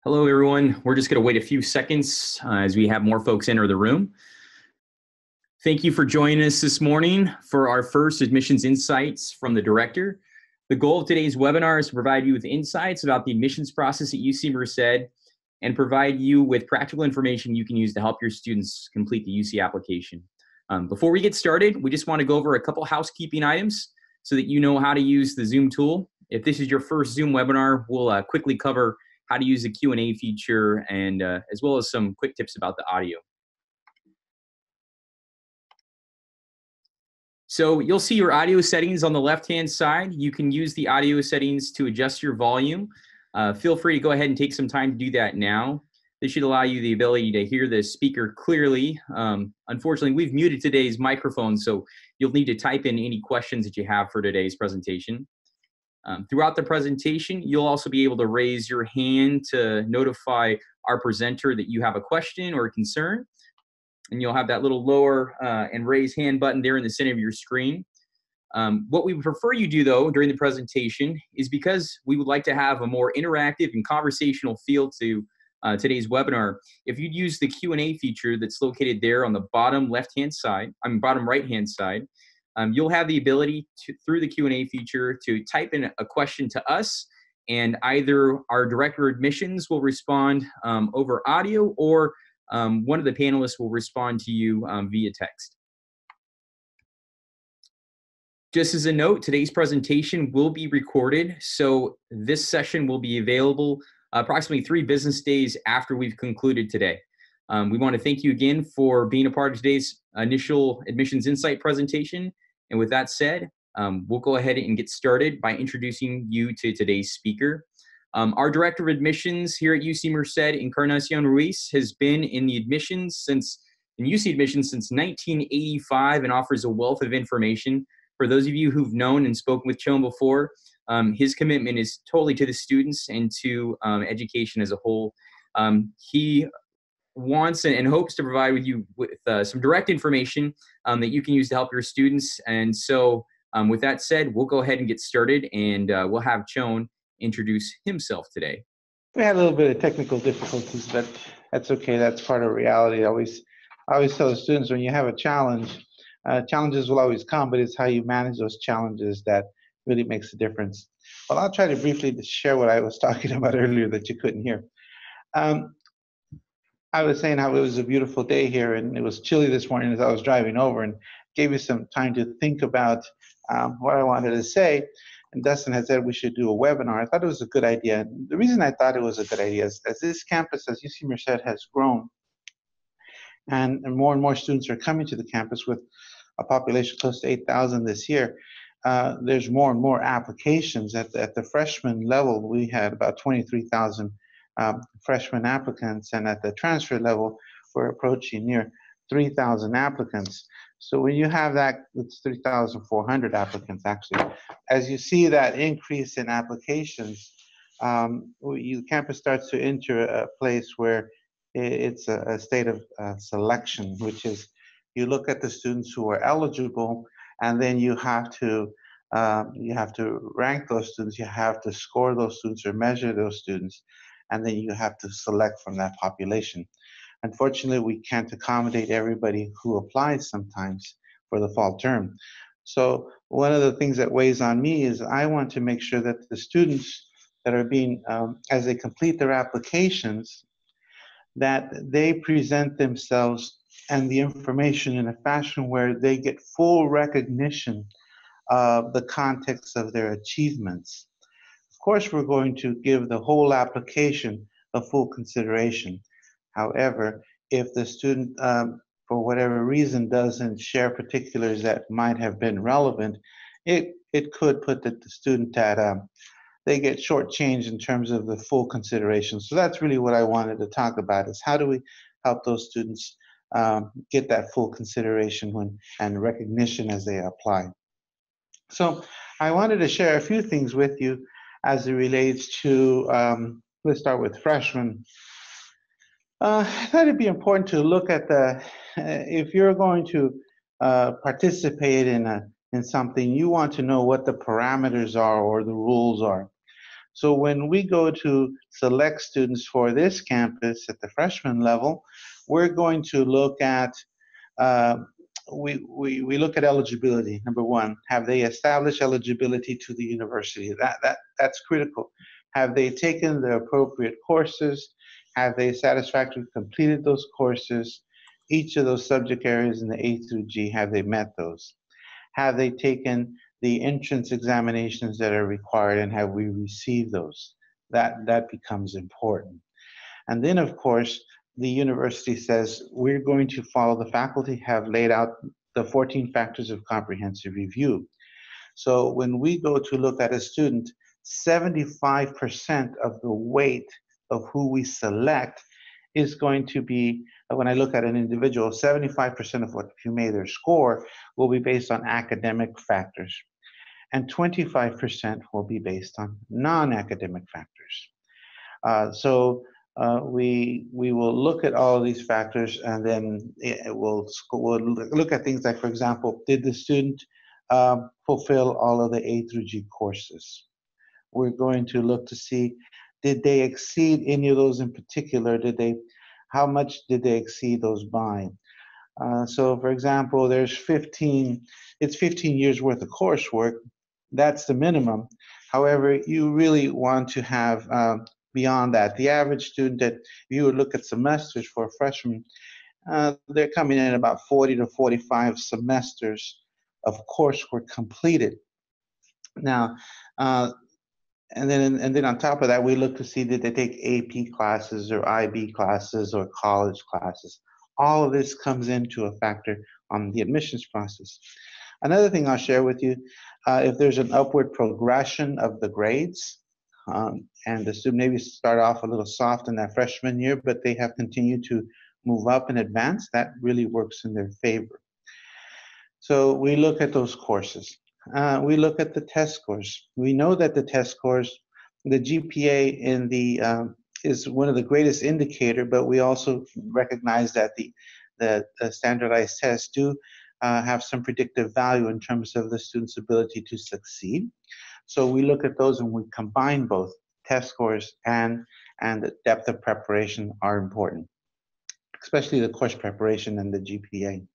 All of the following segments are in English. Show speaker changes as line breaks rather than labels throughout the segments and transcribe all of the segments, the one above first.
Hello, everyone. We're just going to wait a few seconds as we have more folks enter the room. Thank you for joining us this morning for our first admissions insights from the director. The goal of today's webinar is to provide you with insights about the admissions process at UC Merced and provide you with practical information you can use to help your students complete the UC application. Before we get started, we just want to go over a couple housekeeping items so that you know how to use the Zoom tool. If this is your first Zoom webinar, we'll quickly cover how to use the Q&A feature and as well as some quick tips about the audio. So you'll see your audio settings on the left-hand side. You can use the audio settings to adjust your volume. Feel free to go ahead and take some time to do that now. This should allow you the ability to hear the speaker clearly. Unfortunately, we've muted today's microphone, so you'll need to type in any questions that you have for today's presentation. Throughout the presentation, you'll also be able to raise your hand to notify our presenter that you have a question or a concern. And you'll have that little lower and raise hand button there in the center of your screen. What we would prefer you do, though, during the presentation is because we would like to have a more interactive and conversational feel to today's webinar. If you'd use the Q&A feature that's located there on the bottom left-hand side, bottom right-hand side, you'll have the ability to, through the Q&A feature, to type in a question to us, and either our Director of Admissions will respond over audio, or one of the panelists will respond to you via text. Just as a note, today's presentation will be recorded, so this session will be available approximately 3 business days after we've concluded today. We want to thank you again for being a part of today's initial admissions insight presentation. And with that said, we'll go ahead and get started by introducing you to today's speaker. Our Director of Admissions here at UC Merced, Encarnacion Ruiz, has been in UC admissions since 1985 and offers a wealth of information. For those of you who've known and spoken with Chone before, his commitment is totally to the students and to education as a whole. He wants and hopes to provide you with some direct information that you can use to help your students. And so with that said, we'll go ahead and get started, and we'll have Chone introduce himself today.
We had a little bit of technical difficulties, but that's okay. That's part of reality. I always tell the students, when you have a challenge, challenges will always come, but it's how you manage those challenges that really makes a difference. Well, I'll try to briefly share what I was talking about earlier that you couldn't hear. I was saying how it was a beautiful day here, and it was chilly this morning as I was driving over, and gave me some time to think about what I wanted to say. And Dustin had said we should do a webinar. I thought it was a good idea. And the reason I thought it was a good idea is as this campus, as UC Merced, has grown, and more students are coming to the campus with a population close to 8,000 this year. There's more and more applications. At the freshman level, we had about 23,000 freshman applicants, and at the transfer level, we're approaching near 3,000 applicants. So when you have that, it's 3,400 applicants actually. As you see that increase in applications, campus starts to enter a place where it's a state of selection, which is you look at the students who are eligible, and then you have to rank those students, you have to score those students or measure those students, and then you have to select from that population. Unfortunately, we can't accommodate everybody who applies sometimes for the fall term. So one of the things that weighs on me is I want to make sure that the students that are being, as they complete their applications, that they present themselves and the information in a fashion where they get full recognition of the context of their achievements. Of course, we're going to give the whole application a full consideration. However, if the student, for whatever reason, doesn't share particulars that might have been relevant, it could put the student at, they get shortchanged in terms of the full consideration. So that's really what I wanted to talk about, is how do we help those students get that full consideration and recognition as they apply. So I wanted to share a few things with you as it relates to, let's start with freshmen. I thought it'd be important to look at if you're going to participate in something, you want to know what the parameters are or the rules are. So when we go to select students for this campus at the freshman level, we're going to look at uh, we look at eligibility. Number one, have they established eligibility to the university? That's critical. Have they taken the appropriate courses? Have they satisfactorily completed those courses? Each of those subject areas in the A through G, have they met those? Have they taken the entrance examinations that are required, and have we received those? That becomes important. And then, of course, the university says we're going to follow, the faculty have laid out the 14 factors of comprehensive review. So when we go to look at a student, 75% of the weight of who we select is going to be, when I look at an individual, 75% of what you may their score will be based on academic factors, and 25% will be based on non-academic factors. So we will look at all of these factors, and then we'll look at things like, for example, did the student fulfill all of the A through G courses? We're going to look to see, did they exceed any of those in particular? How much did they exceed those by? So for example, it's 15 years worth of coursework. That's the minimum. However, you really want to have beyond that. The average student, that you would look at semesters for a freshman, they're coming in about 40 to 45 semesters of coursework completed. Now, and then on top of that, we look to see, did they take AP classes or IB classes or college classes? All of this comes into a factor on the admissions process. Another thing I'll share with you, if there's an upward progression of the grades, and the student maybe start off a little soft in that freshman year, but they have continued to move up and advance, that really works in their favor. So we look at those courses. We look at the test scores. We know that the test scores, the GPA in the is one of the greatest indicator, but we also recognize that the standardized tests do have some predictive value in terms of the student's ability to succeed. So we look at those, and we combine both. Test scores and the depth of preparation are important, especially the course preparation and the GPA.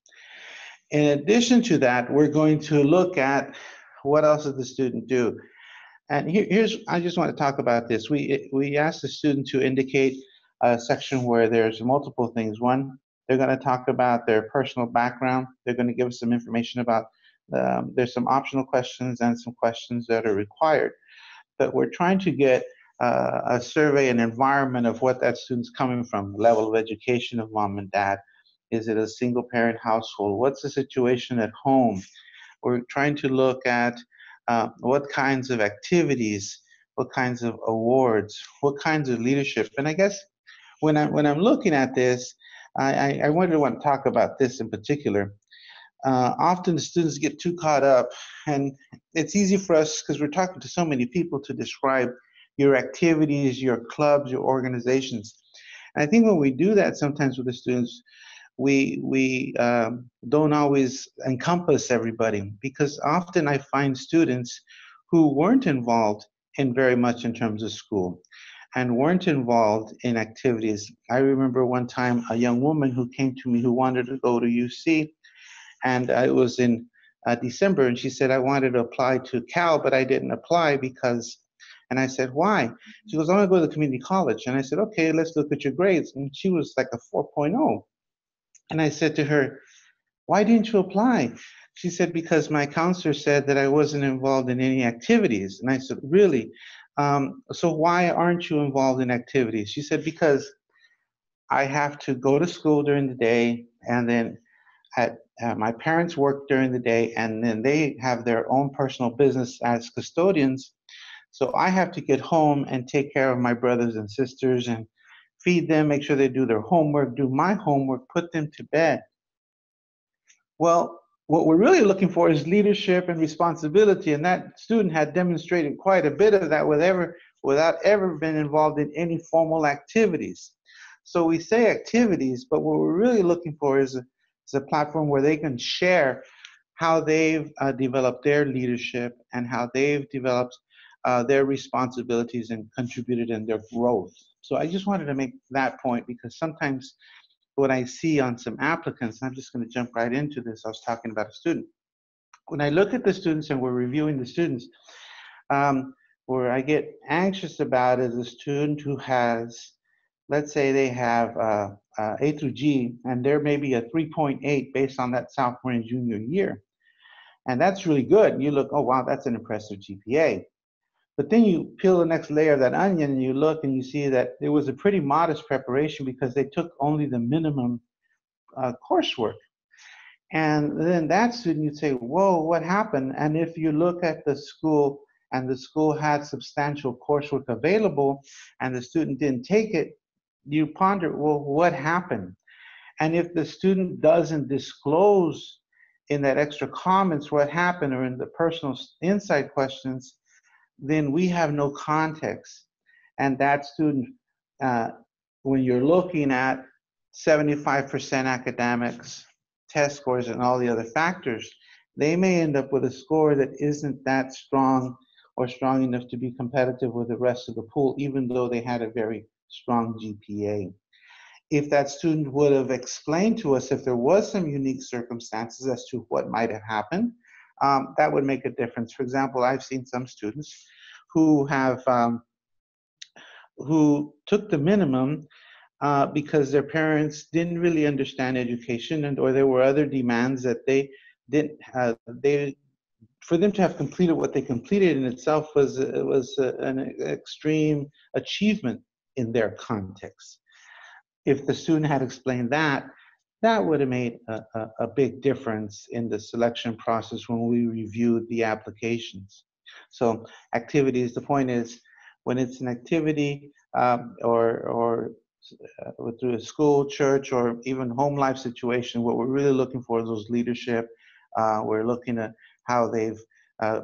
In addition to that, we're going to look at what else did the student do. And I just want to talk about this. We asked the student to indicate a section where there's multiple things. One, they're going to talk about their personal background. They're going to give us some information about, there's some optional questions and some questions that are required. But we're trying to get a survey, an environment of what that student's coming from, the level of education of mom and dad. Is it a single parent household? What's the situation at home? We're trying to look at what kinds of activities, what kinds of awards, what kinds of leadership. And I guess when I'm looking at this, I want to talk about this in particular. Often the students get too caught up, and it's easy for us because we're talking to so many people to describe your activities, your clubs, your organizations. And I think when we do that sometimes with the students, we don't always encompass everybody, because often I find students who weren't involved in very much in terms of school and weren't involved in activities. I remember one time a young woman who came to me who wanted to go to UC, and it was in December, and she said, I wanted to apply to Cal, but I didn't apply because, and I said, why? She goes, I want to go to the community college. And I said, okay, let's look at your grades. And she was like a 4.0. And I said to her, why didn't you apply? She said, because my counselor said that I wasn't involved in any activities. And I said, really? So why aren't you involved in activities? She said, because I have to go to school during the day, and then my parents work during the day, and then they have their own personal business as custodians. So I have to get home and take care of my brothers and sisters and feed them, make sure they do their homework, do my homework, put them to bed. Well, what we're really looking for is leadership and responsibility, and that student had demonstrated quite a bit of that without ever being involved in any formal activities. So we say activities, but what we're really looking for is a platform where they can share how they've developed their leadership and how they've developed their responsibilities and contributed in their growth. So I just wanted to make that point because sometimes what I see on some applicants, I'm just going to jump right into this. I was talking about a student. When I look at the students and we're reviewing the students, where I get anxious about is a student who has, let's say they have A through G, and there may be a 3.8 based on that sophomore and junior year. And that's really good. And you look, oh, wow, that's an impressive GPA. But then you peel the next layer of that onion and you look and you see that it was a pretty modest preparation because they took only the minimum coursework. And then that student, you'd say, whoa, what happened? And if you look at the school and the school had substantial coursework available and the student didn't take it, you ponder, well, what happened? And if the student doesn't disclose in that extra comments what happened or in the personal insight questions, then we have no context. And that student, when you're looking at 75% academics, test scores, and all the other factors, they may end up with a score that isn't that strong or strong enough to be competitive with the rest of the pool, even though they had a very strong GPA. If that student would have explained to us if there was some unique circumstances as to what might have happened, that would make a difference. For example, I've seen some students who have who took the minimum because their parents didn't really understand education, and or there were other demands that they didn't. For them to have completed what they completed in itself was an extreme achievement in their context. If the student had explained that, that would have made a big difference in the selection process when we reviewed the applications. So activities, the point is, when it's an activity or through a school, church, or even home life situation, what we're really looking for is those leadership. We're looking at how they've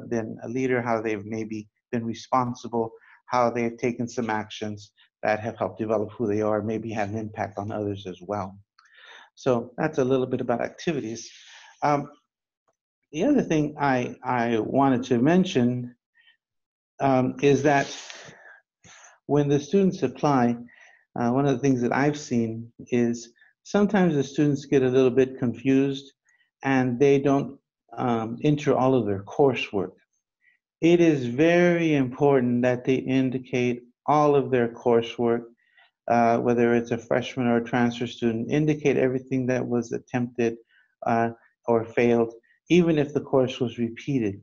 been a leader, how they've maybe been responsible, how they've taken some actions that have helped develop who they are, maybe have an impact on others as well. So that's a little bit about activities. The other thing I wanted to mention is that when the students apply, one of the things that I've seen is sometimes the students get a little bit confused and they don't enter all of their coursework. It is very important that they indicate all of their coursework, whether it's a freshman or a transfer student, indicate everything that was attempted or failed, even if the course was repeated.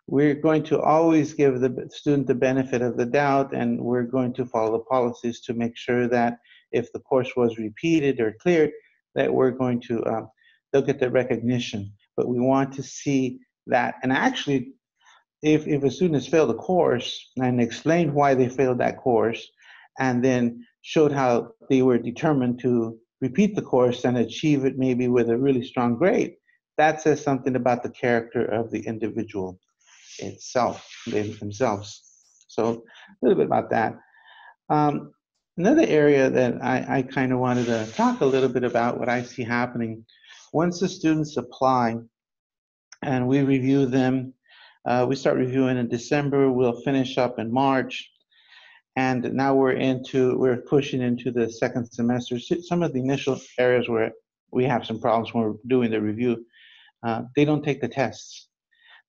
We're going to always give the student the benefit of the doubt, and we're going to follow the policies to make sure that if the course was repeated or cleared, that we're going to, they'll get the recognition. But we want to see that. And actually, if a student has failed a course and explained why they failed that course, and then showed how they were determined to repeat the course and achieve it maybe with a really strong grade, that says something about the character of the individual itself, themselves. So a little bit about that. Another area that I kind of wanted to talk a little bit about what I see happening once the students apply and we review them. We start reviewing in December, we'll finish up in March. And now we're pushing into the second semester. Some of the initial areas where we have some problems when we're doing the review, they don't take the tests.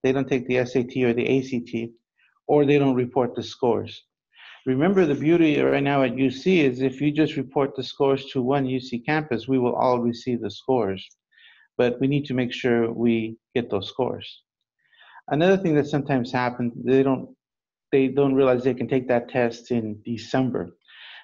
They don't take the SAT or the ACT, or they don't report the scores. Remember, the beauty right now at UC is if you just report the scores to one UC campus, we will all receive the scores. But we need to make sure we get those scores. Another thing that sometimes happens, they don't realize they can take that test in December.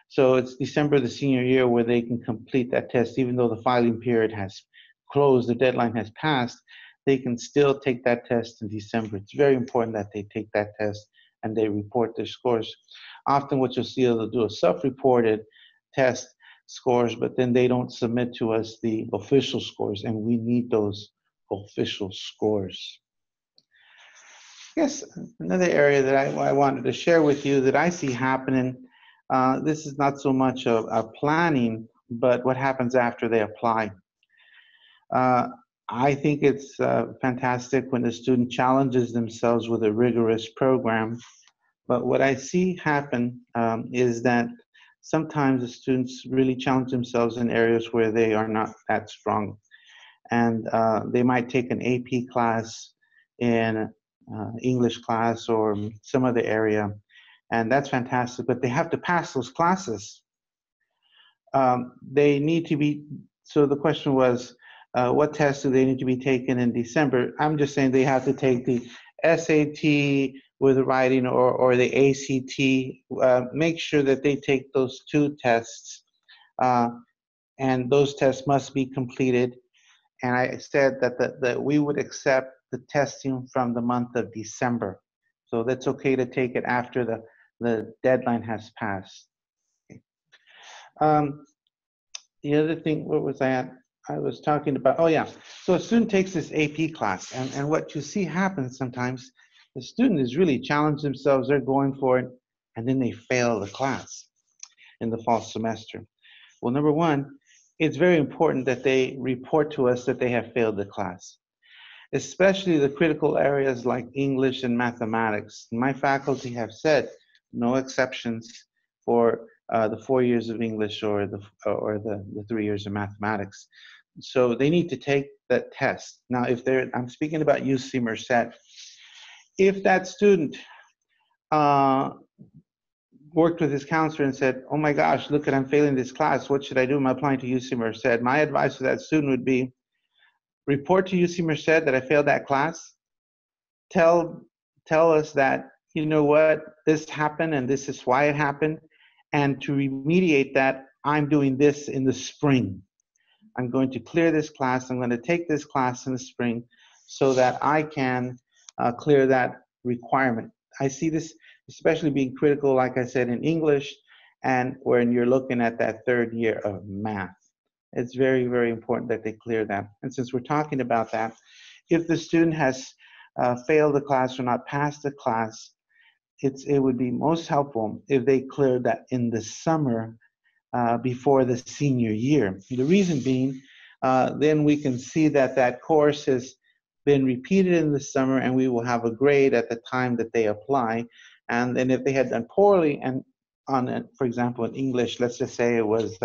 So it's December the senior year where they can complete that test, even though the filing period has closed, the deadline has passed, they can still take that test in December. It's very important that they take that test and they report their scores. Often what you'll see is they'll do a self-reported test scores, but then they don't submit to us the official scores, and we need those official scores. Yes, another area that I wanted to share with you that I see happening, this is not so much a planning, but what happens after they apply. I think it's fantastic when the student challenges themselves with a rigorous program. But what I see happen is that sometimes the students really challenge themselves in areas where they are not that strong. And they might take an AP class in English class or some other area, and that's fantastic, but they have to pass those classes. They need to be, so the question was, what tests do they need to be taken in December? I'm just saying they have to take the SAT with writing or the ACT. Make sure that they take those two tests, and those tests must be completed. And I said that we would accept the testing from the month of December. So that's okay to take it after the deadline has passed. Okay. The other thing, what was I at? I was talking about, oh yeah. So a student takes this AP class, and what you see happen sometimes, the student is really challenged themselves, they're going for it, and then they fail the class in the fall semester. Well, number one, it's very important that they report to us that they have failed the class, especially the critical areas like English and mathematics. My faculty have said no exceptions for the 4 years of English or the 3 years of mathematics. So they need to take that test. Now, if I'm speaking about UC Merced, if that student worked with his counselor and said, oh my gosh, look at, I'm failing this class, what should I do? I'm applying to UC Merced. My advice to that student would be, report to UC Merced that I failed that class. Tell us that, you know what, this happened and this is why it happened. And to remediate that, I'm doing this in the spring. I'm going to clear this class. I'm going to take this class in the spring so that I can clear that requirement. I see this especially being critical, like I said, in English and when you're looking at that third year of math. It's very, very important that they clear that. And since we're talking about that, if the student has failed the class or not passed the class, it would be most helpful if they cleared that in the summer before the senior year. The reason being, then we can see that that course has been repeated in the summer and we will have a grade at the time that they apply. And then if they had done poorly and on, for example, in English, let's just say it was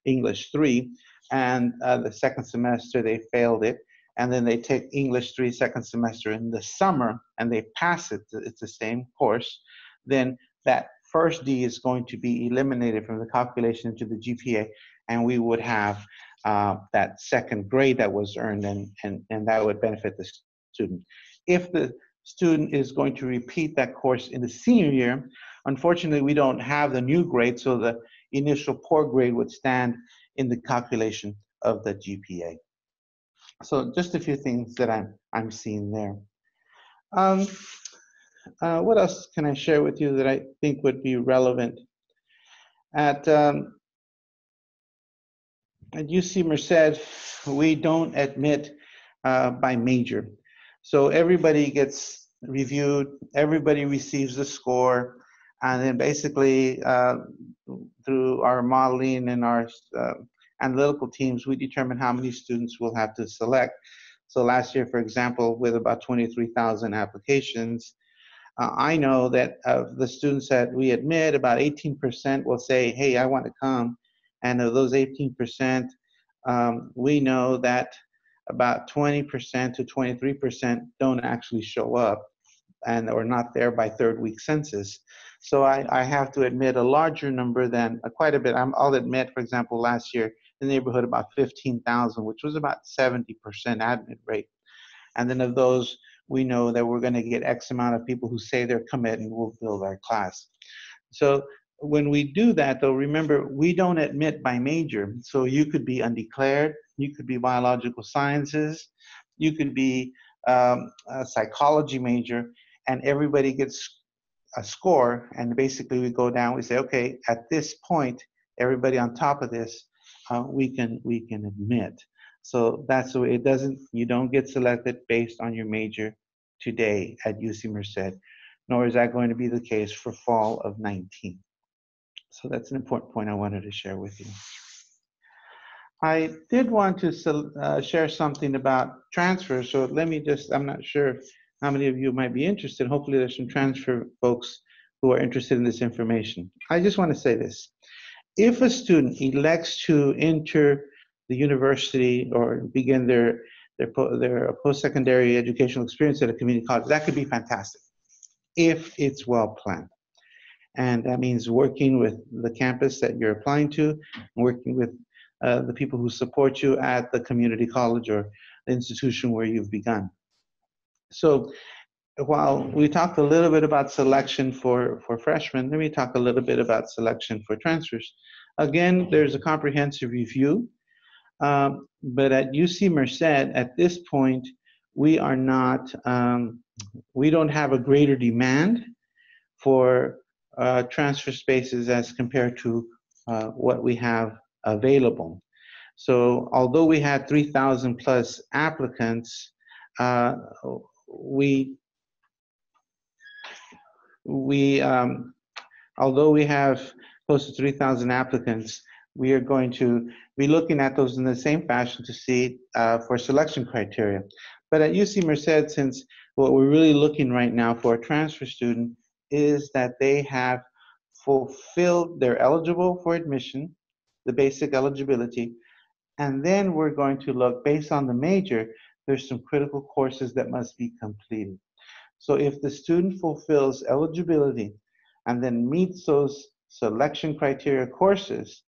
English 3, and the second semester they failed it, and then they take English 3 second semester in the summer and they pass it, it's the same course, then that first D is going to be eliminated from the calculation to the GPA, and we would have that second grade that was earned, and that would benefit the student. If the student is going to repeat that course in the senior year, unfortunately, we don't have the new grade, so the initial poor grade would stand in the calculation of the GPA. So just a few things that I'm seeing there. What else can I share with you that I think would be relevant? At UC Merced, we don't admit by major. So everybody gets reviewed, everybody receives the score, and then basically through our modeling and our analytical teams, we determine how many students we'll have to select. So last year, for example, with about 23,000 applications, I know that of the students that we admit, about 18% will say, hey, I want to come. And of those 18%, we know that about 20% to 23% don't actually show up and are not there by third week census. So I have to admit a larger number than quite a bit. I'll admit, for example, last year in the neighborhood about 15,000, which was about 70% admit rate. And then of those, we know that we're going to get X amount of people who say they're committed and we'll build our class. So when we do that, though, remember, we don't admit by major. So you could be undeclared, you could be biological sciences, you could be a psychology major, and everybody gets a score. And basically we go down, we say, okay, at this point, everybody on top of this, we can admit. So that's the way it doesn't, you don't get selected based on your major today at UC Merced, nor is that going to be the case for fall of 19. So that's an important point I wanted to share with you. I did want to share something about transfer. So let me just, I'm not sure how many of you might be interested. Hopefully there's some transfer folks who are interested in this information. I just want to say this. If a student elects to enter the university or begin their post-secondary educational experience at a community college, that could be fantastic if it's well planned. And that means working with the campus that you're applying to, working with the people who support you at the community college or the institution where you've begun. So while we talked a little bit about selection for freshmen, let me talk a little bit about selection for transfers. Again, there's a comprehensive review, but at UC Merced, at this point, we are not, we don't have a greater demand for transfer spaces as compared to what we have available. So although we had 3,000 plus applicants, although we have close to 3,000 applicants, we are going to be looking at those in the same fashion to see for selection criteria. But at UC Merced, since what we're really looking right now for a transfer student is that they have fulfilled, they're eligible for admission, the basic eligibility, and then we're going to look based on the major, there's some critical courses that must be completed. So if the student fulfills eligibility and then meets those selection criteria courses,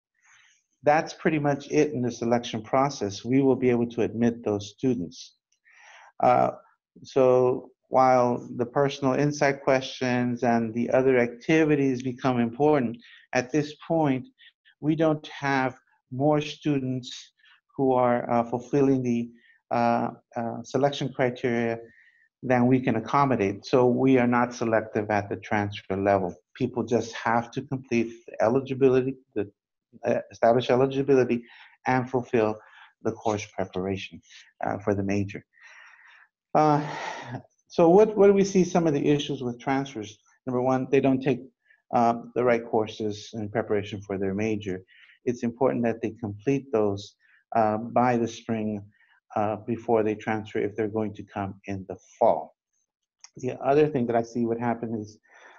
that's pretty much it in the selection process. We will be able to admit those students. So while the personal insight questions and the other activities become important, at this point, we don't have more students who are fulfilling the selection criteria than we can accommodate. So we are not selective at the transfer level. People just have to complete the eligibility, the established eligibility, and fulfill the course preparation for the major. So what do we see some of the issues with transfers? Number one, they don't take the right courses in preparation for their major. It's important that they complete those by the spring before they transfer if they're going to come in the fall. The other thing that I see what happen is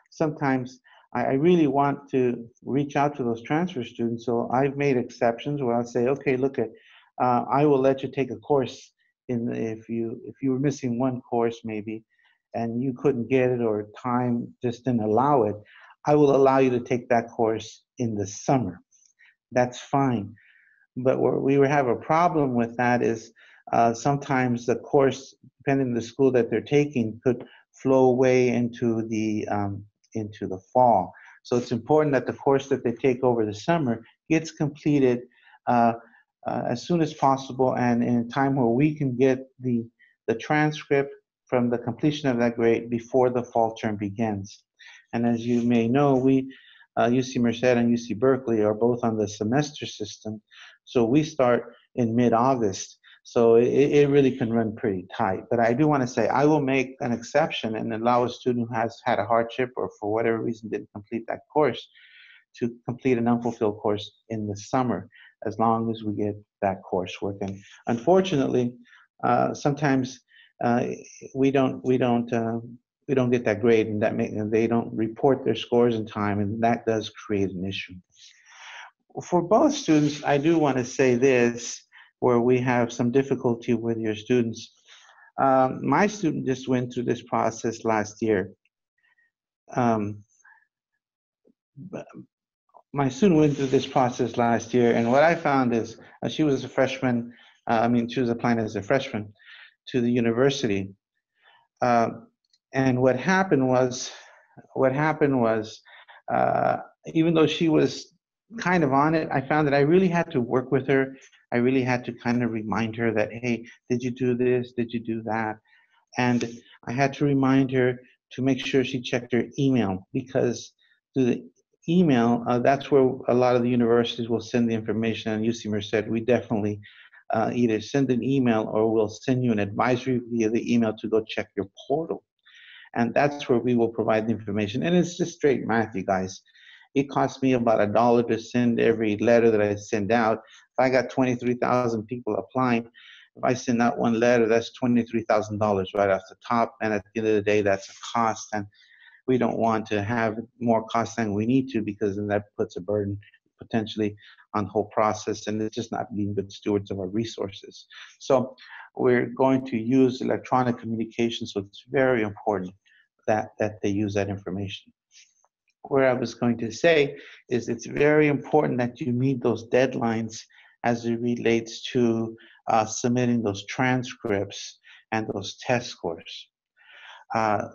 sometimes I really want to reach out to those transfer students, so I've made exceptions where I'll say, okay, look at, I will let you take a course if you were missing one course maybe and you couldn't get it or time just didn't allow it, I will allow you to take that course in the summer. That's fine. But where we have a problem with that is sometimes the course, depending on the school that they're taking, could flow away into the fall. So it's important that the course that they take over the summer gets completed as soon as possible and in a time where we can get the transcript from the completion of that grade before the fall term begins. And as you may know, we UC Merced and UC Berkeley are both on the semester system. So we start in mid-August. So it really can run pretty tight. But I do want to say I will make an exception and allow a student who has had a hardship or for whatever reason didn't complete that course to complete an unfulfilled course in the summer, as long as we get that coursework. And unfortunately, sometimes we don't get that grade, and they don't report their scores in time, and that does create an issue. For both students, I do want to say this, where we have some difficulty with your students. My student just went through this process last year. My student went through this process last year, and what I found is she was a freshman. She was applying as a freshman to the university. And what happened was, even though she was kind of on it, I found that I really had to work with her. I really had to kind of remind her that, hey, did you do this? Did you do that? And I had to remind her to make sure she checked her email, because through the email, that's where a lot of the universities will send the information. And UC Merced, we definitely either send an email or we'll send you an advisory via the email to go check your portal. And that's where we will provide the information. And it's just straight math, you guys. It costs me about $1 to send every letter that I send out. If I got 23,000 people applying, if I send out one letter, that's $23,000 right off the top. And at the end of the day, that's a cost. And we don't want to have more costs than we need to, because then that puts a burden potentially on the whole process, and it's just not being good stewards of our resources. So we're going to use electronic communication, so it's very important that they use that information. Where I was going to say is it's very important that you meet those deadlines as it relates to submitting those transcripts and those test scores.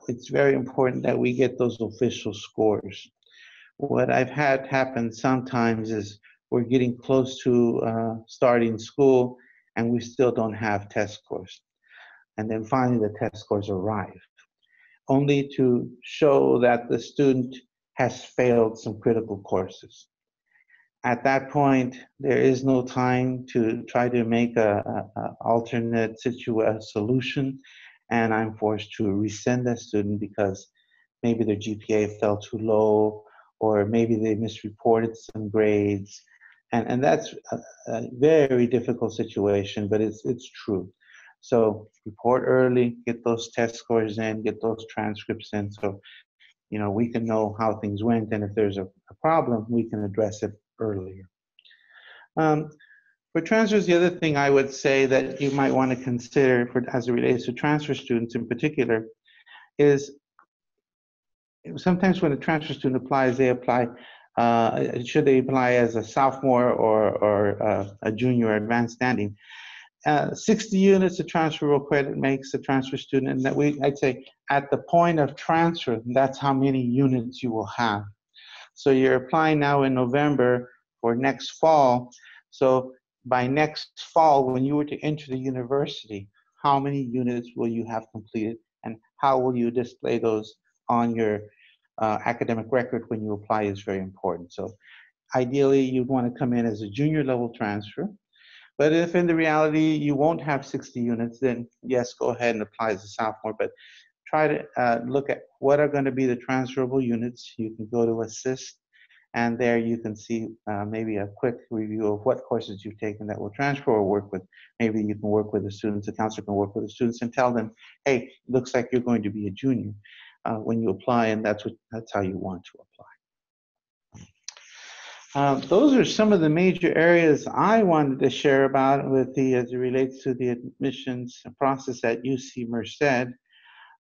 It's very important that we get those official scores. What I've had happen sometimes is we're getting close to starting school and we still don't have test scores. And then finally the test scores arrive, only to show that the student has failed some critical courses. At that point, there is no time to try to make a alternate solution, and I'm forced to resend that student because maybe their GPA fell too low, or maybe they misreported some grades. And that's a very difficult situation, but it's true. So report early, get those test scores in, get those transcripts in, so we can know how things went, and if there's a problem, we can address it earlier. For transfers, the other thing I would say that you might want to consider as it relates to transfer students in particular is sometimes when a transfer student applies, they apply, should they apply as a sophomore or a junior or advanced standing. 60 units of transferable credit makes a transfer student, and that I'd say at the point of transfer, that's how many units you will have. So you're applying now in November for next fall. So by next fall, when you were to enter the university, how many units will you have completed, and how will you display those on your academic record when you apply is very important. So ideally, you'd want to come in as a junior level transfer. But if in the reality you won't have 60 units, then yes, go ahead and apply as a sophomore. But try to look at what are going to be the transferable units. You can go to Assist, and there you can see maybe a quick review of what courses you've taken that will transfer, or work with. Maybe you can work with the students, the counselor can work with the students and tell them, hey, it looks like you're going to be a junior when you apply, and that's how you want to apply. Those are some of the major areas I wanted to share about as it relates to the admissions process at UC Merced.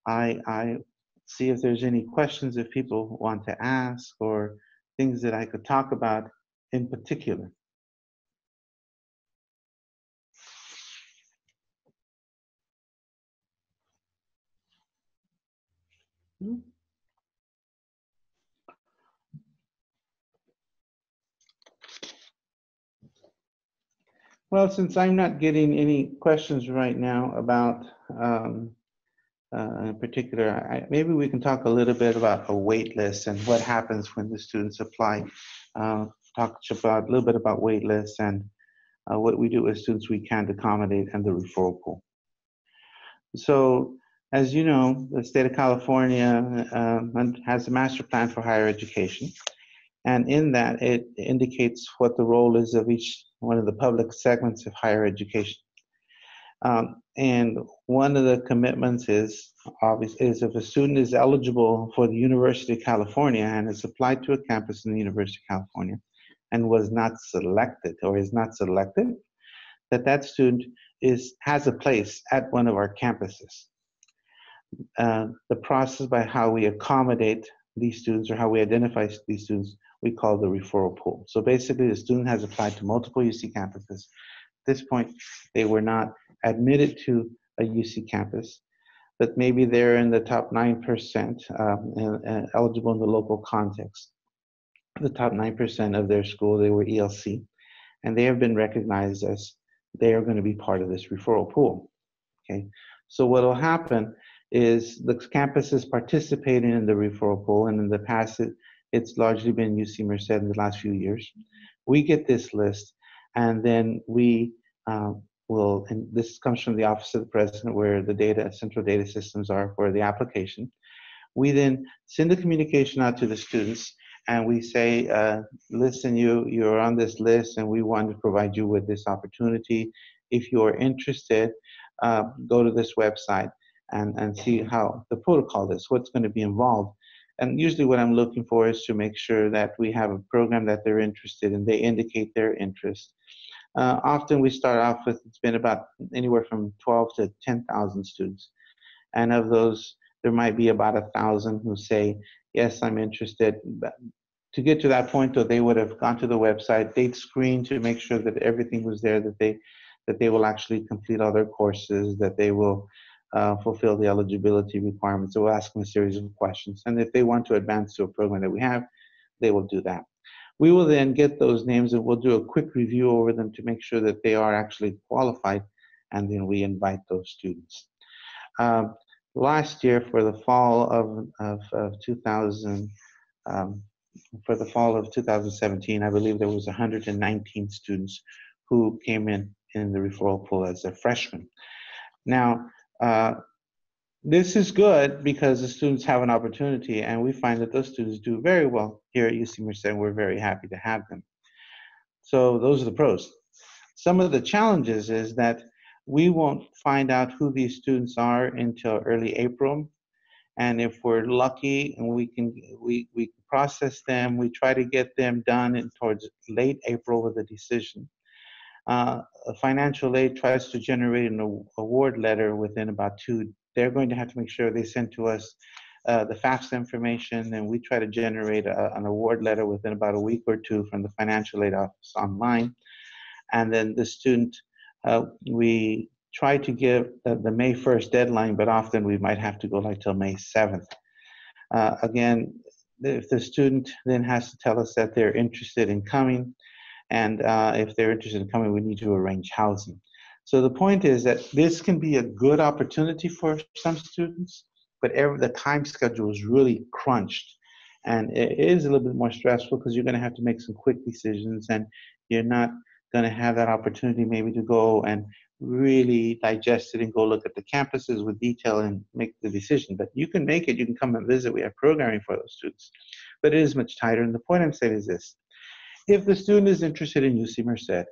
I see if there's any questions if people want to ask, or things that I could talk about in particular. Well, since I'm not getting any questions right now about in particular, maybe we can talk a little bit about a wait list and what happens when the students apply. Talk a little bit about wait lists and what we do as students we can to accommodate, and the referral pool. So, as you know, the state of California has a master plan for higher education. And in that, it indicates what the role is of each one of the public segments of higher education. And one of the commitments is if a student is eligible for the University of California and has applied to a campus in the University of California and was not selected or is not selected, that student has a place at one of our campuses. The process by how we accommodate these students, or how we identify these students, we call the referral pool. So basically, the student has applied to multiple UC campuses. At this point, they were not admitted to a UC campus, but maybe they're in the top 9% and eligible in the local context. The top 9% of their school, they were ELC, and they have been recognized as they are going to be part of this referral pool. Okay, so what will happen is the campus is participating in the referral pool, and in the past, it's largely been UC Merced in the last few years. We get this list, and then we will, and this comes from the Office of the President, where the central data systems are for the application. We then send a communication out to the students, and we say, listen, you're on this list, and we want to provide you with this opportunity. If you're interested, go to this website and see how the protocol is, what's going to be involved. And usually what I'm looking for is to make sure that we have a program that they're interested in. They indicate their interest. Often we start off with, it's been about anywhere from 12 to 10,000 students. And of those, there might be about 1,000 who say, yes, I'm interested. But to get to that point, though, they would have gone to the website, they'd screen to make sure that everything was there, that they will actually complete all their courses, that they will fulfill the eligibility requirements. So we'll ask them a series of questions. And if they want to advance to a program that we have, they will do that. We will then get those names and we'll do a quick review over them to make sure that they are actually qualified, and then we invite those students. Last year, for the fall of 2017, I believe there was 119 students who came in the referral pool as a freshman. Now, this is good because the students have an opportunity, and we find that those students do very well here at UC Merced, and we're very happy to have them. So those are the pros. Some of the challenges is that we won't find out who these students are until early April. And if we're lucky and we process them, we try to get them done towards late April with a decision. A financial aid tries to generate an award letter within about 2. They're going to have to make sure they send to us the FAFSA information, and we try to generate an award letter within about a week or 2 from the financial aid office online. And then the student, we try to give the May 1st deadline, but often we might have to go like till May 7th. Again, if the student then has to tell us that they're interested in coming, and if they're interested in coming, we need to arrange housing. So the point is that this can be a good opportunity for some students, but the time schedule is really crunched. And it is a little bit more stressful because you're going to have to make some quick decisions, and you're not going to have that opportunity maybe to go and really digest it and go look at the campuses with detail and make the decision. But you can make it, you can come and visit. We have programming for those students, but it is much tighter. And the point I'm saying is this: if the student is interested in UC Merced,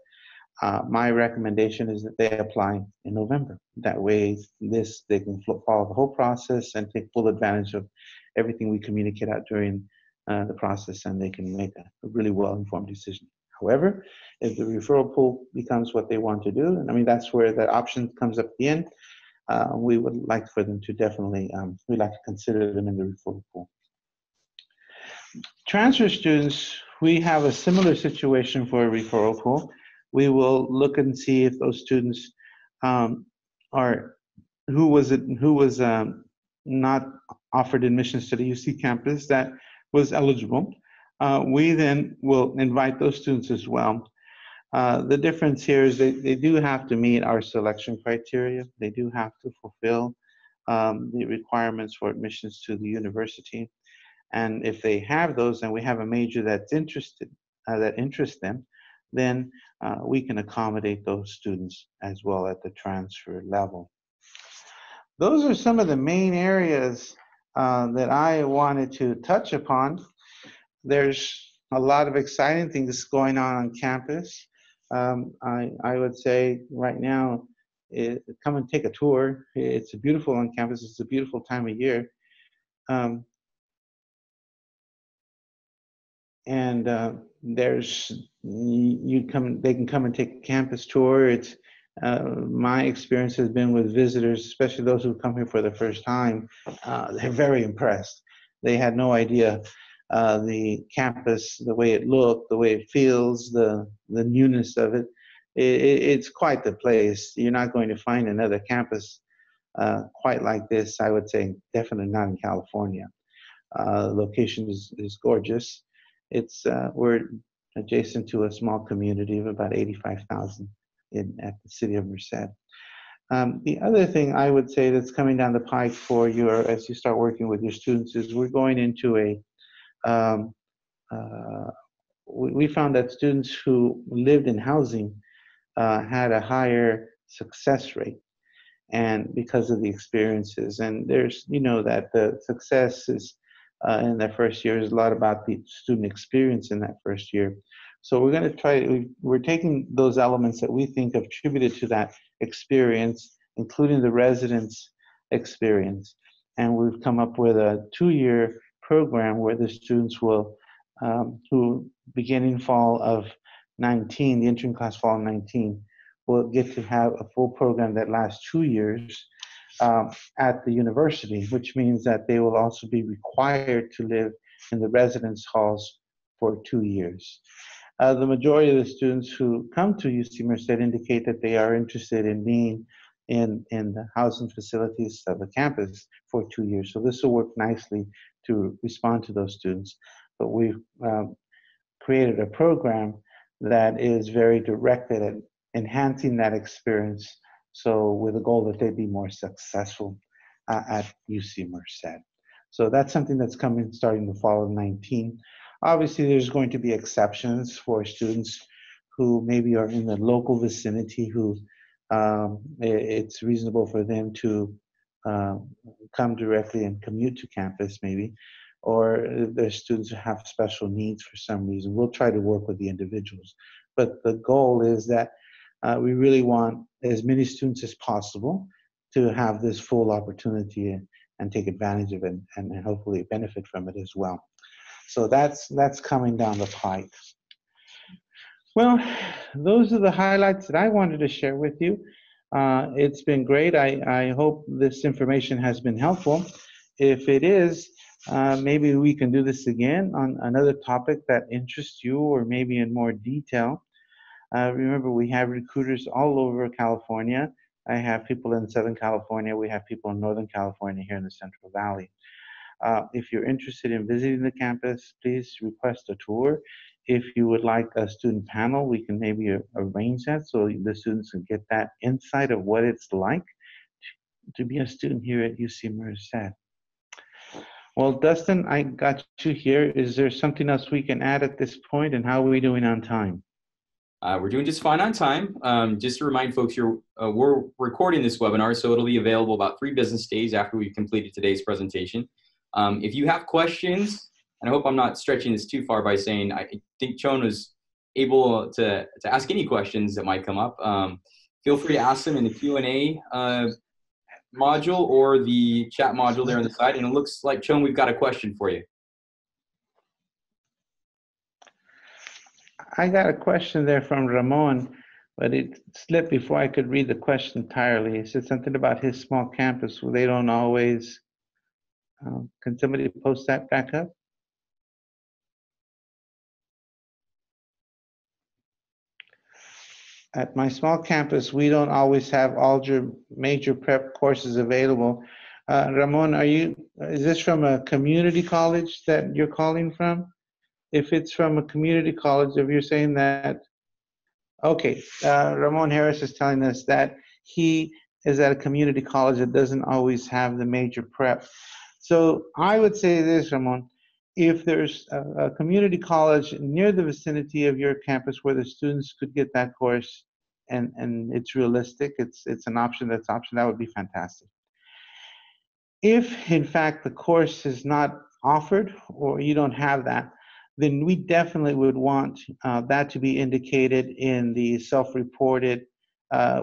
my recommendation is that they apply in November. That way, they can follow the whole process and take full advantage of everything we communicate out during the process, and they can make a really well-informed decision. However, if the referral pool becomes what they want to do, and I mean, that's where the option comes up at the end, we would like for them to definitely, we'd like to consider them in the referral pool. Transfer students, we have a similar situation for a referral pool. We will look and see if those students who was not offered admissions to the UC campus that was eligible. We then will invite those students as well. The difference here is they do have to meet our selection criteria. They do have to fulfill the requirements for admissions to the university. And if they have those, and we have a major that's that interests them, then we can accommodate those students as well at the transfer level. Those are some of the main areas that I wanted to touch upon. There's a lot of exciting things going on campus. I would say right now, come and take a tour. It's beautiful on campus. It's a beautiful time of year. There's they can come and take a campus tour. It's my experience has been with visitors, especially those who come here for the first time. They're very impressed. They had no idea the campus, the way it looked, the way it feels, the newness of it. It's quite the place. You're not going to find another campus quite like this. I would say definitely not in California. The location is gorgeous. We're adjacent to a small community of about 85,000 at the city of Merced. The other thing I would say that's coming down the pike for you as you start working with your students is we're going into we found that students who lived in housing had a higher success rate, and because of the experiences. And there's, that the success is in their first year is a lot about the student experience in that first year. So we're going to we're taking those elements that we think have attributed to that experience, including the residents' experience, and we've come up with a 2-year program where the students will, who beginning fall of 19, the entering class fall of 19, will get to have a full program that lasts 2 years at the university, which means that they will also be required to live in the residence halls for 2 years. The majority of the students who come to UC Merced indicate that they are interested in being in the housing facilities of the campus for 2 years. So this will work nicely to respond to those students. But we've created a program that is very directed at enhancing that experience, so with the goal that they be more successful at UC Merced. So that's something that's coming starting the fall of 19. Obviously, there's going to be exceptions for students who maybe are in the local vicinity, who it's reasonable for them to come directly and commute to campus maybe, or there's students who have special needs for some reason. We'll try to work with the individuals. But the goal is that we really want as many students as possible to have this full opportunity and take advantage of it and hopefully benefit from it as well. So that's coming down the pike. Well, those are the highlights that I wanted to share with you. It's been great. I hope this information has been helpful. If it is, maybe we can do this again on another topic that interests you, or maybe in more detail. Remember, we have recruiters all over California. I have people in Southern California. We have people in Northern California here in the Central Valley. If you're interested in visiting the campus, please request a tour. If you would like a student panel, we can maybe arrange that so the students can get that insight of what it's like to be a student here at UC Merced. Well, Dustin, I got you here. Is there something else we can add at this point, and how are we doing on time?
We're doing just fine on time. Just to remind folks, we're recording this webinar, so it'll be available about 3 business days after we've completed today's presentation. If you have questions, and I hope I'm not stretching this too far by saying I think Chon was able to ask any questions that might come up. Feel free to ask them in the Q&A module or the chat module there on the side. And it looks like, Chon, we've got a question for you.
I got a question there from Ramon, but it slipped before I could read the question entirely. He said something about his small campus where they don't always. Can somebody post that back up? At my small campus, we don't always have all your major prep courses available. Ramon, is this from a community college that you're calling from? If it's from a community college, if you're saying that, okay, Ramon Harris is telling us that he is at a community college that doesn't always have the major prep. So I would say this, Ramon, if there's a community college near the vicinity of your campus where the students could get that course and it's realistic, it's an option, that would be fantastic. If in fact the course is not offered or you don't have that, then we definitely would want that to be indicated in the self-reported,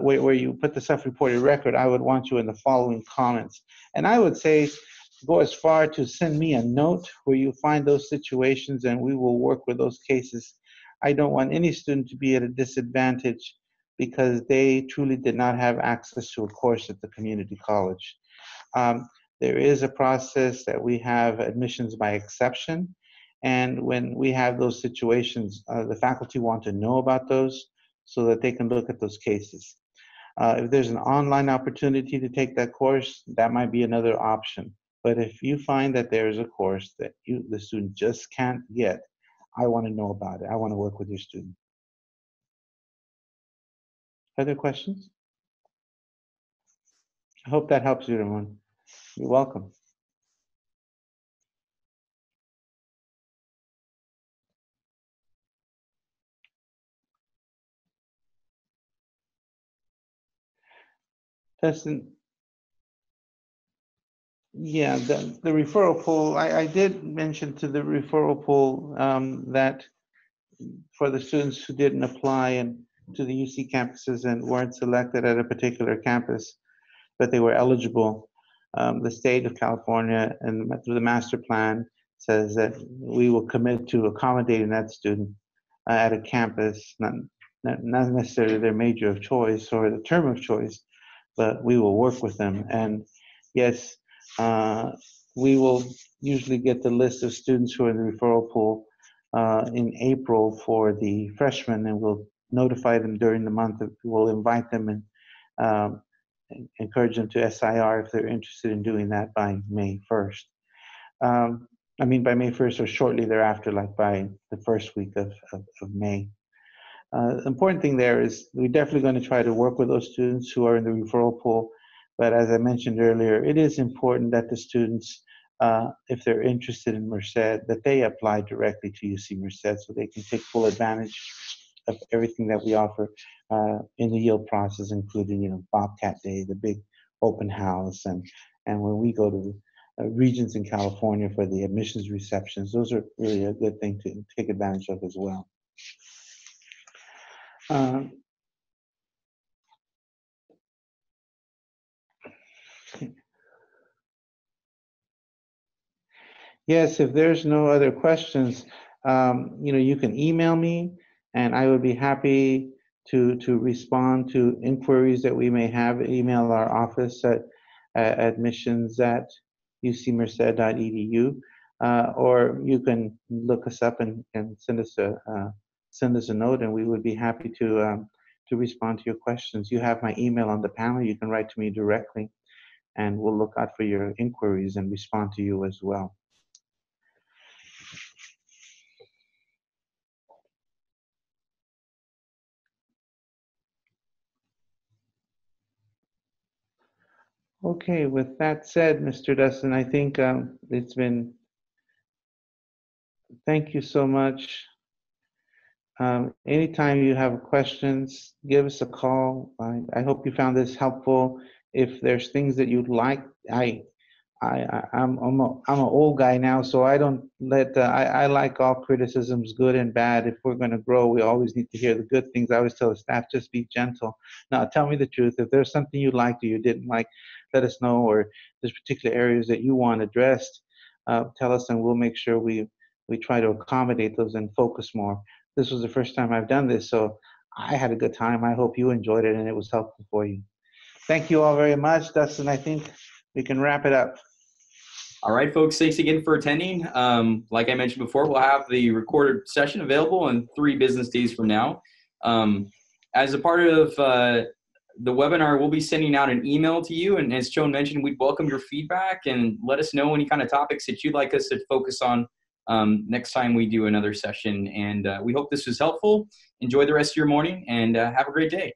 where you put the self-reported record. I would want you in the following comments. And I would say, go as far to send me a note where you find those situations and we will work with those cases. I don't want any student to be at a disadvantage because they truly did not have access to a course at the community college. There is a process that we have admissions by exception. And when we have those situations, the faculty want to know about those so that they can look at those cases. If there's an online opportunity to take that course, that might be another option. But if you find that there's a course that the student just can't get, I want to know about it. I want to work with your student. Other questions? I hope that helps you, Ramon. You're welcome. Dustin, yeah, the referral pool, I did mention to the referral pool that for the students who didn't apply to the UC campuses and weren't selected at a particular campus, but they were eligible, the state of California and through the master plan says that we will commit to accommodating that student at a campus, not necessarily their major of choice or the term of choice, but we will work with them. And yes, we will usually get the list of students who are in the referral pool in April for the freshmen, and we'll notify them during the month. We'll invite them and encourage them to SIR if they're interested in doing that by May 1st. I mean, by May 1st or shortly thereafter, like by the first week of May. The important thing there is we're definitely going to try to work with those students who are in the referral pool. But as I mentioned earlier, it is important that the students, if they're interested in Merced, that they apply directly to UC Merced so they can take full advantage of everything that we offer in the yield process, including, Bobcat Day, the big open house, and when we go to regions in California for the admissions receptions. Those are really a good thing to take advantage of as well. Yes, if there's no other questions, you can email me, and I would be happy to respond to inquiries that we may have. Email our office at admissions@ucmerced.edu, or you can look us up and send us a note, and we would be happy to respond to your questions. You have my email on the panel. You can write to me directly, and we'll look out for your inquiries and respond to you as well. Okay, with that said, Mr. Dustin, I think it's been, thank you so much. Anytime you have questions, give us a call. I hope you found this helpful. If there's things that you'd like, I'm an old guy now, so I don't let I like all criticisms, good and bad. If we're going to grow, we always need to hear the good things. I always tell the staff, just be gentle. Now, tell me the truth. If there's something you liked or you didn't like, let us know. Or there's particular areas that you want addressed, tell us, and we'll make sure we try to accommodate those and focus more. This was the first time I've done this, so I had a good time. I hope you enjoyed it and it was helpful for you. Thank you all very much, Dustin. I think we can wrap it up.
All right, folks, thanks again for attending. Like I mentioned before, we'll have the recorded session available in 3 business days from now. As a part of the webinar, we'll be sending out an email to you. And as Joan mentioned, we'd welcome your feedback and let us know any kind of topics that you'd like us to focus on next time we do another session. And we hope this was helpful. Enjoy the rest of your morning and have a great day.